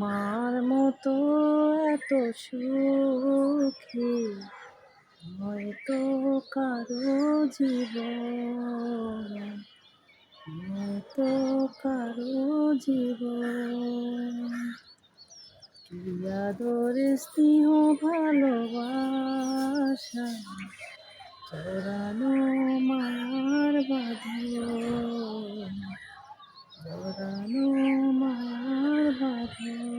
আমার মতো এত সুখী হয়তো কারো জীবন, হয়তো কারো জীবন। কি আদর স্নেহ ভালোবাসা জড়ানো মায়ার বাঁধন, জড়ানো মায়ার বাঁধন।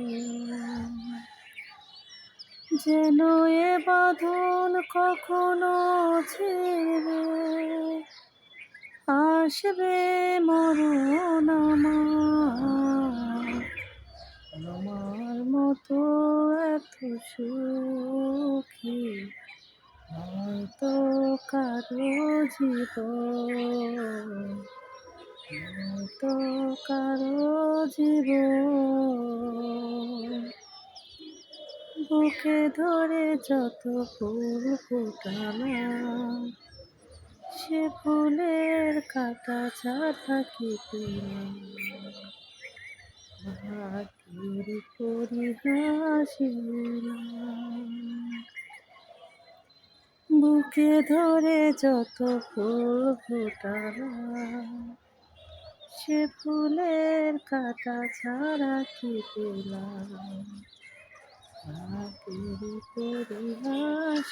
যেন এ বাঁধন কখনো ছিঁড়বে, আসবে মরণ আমার। আমার মতো এত সুখী হয়তো কারো জীবন, হয়তো কারো জীবন। বুকে ধরে যত ফুল ফোটালাম, সে ফুলের কাঁটা ছাড়া কি পেলাম? ভাগ্যের পরিহাসিলাম। বুকে ধরে যত ফুল ফোটালাম, সে ফুলের কাঁটা ছাড়া কি পেলাম? ভাগ্যের পরিহাসিলাম।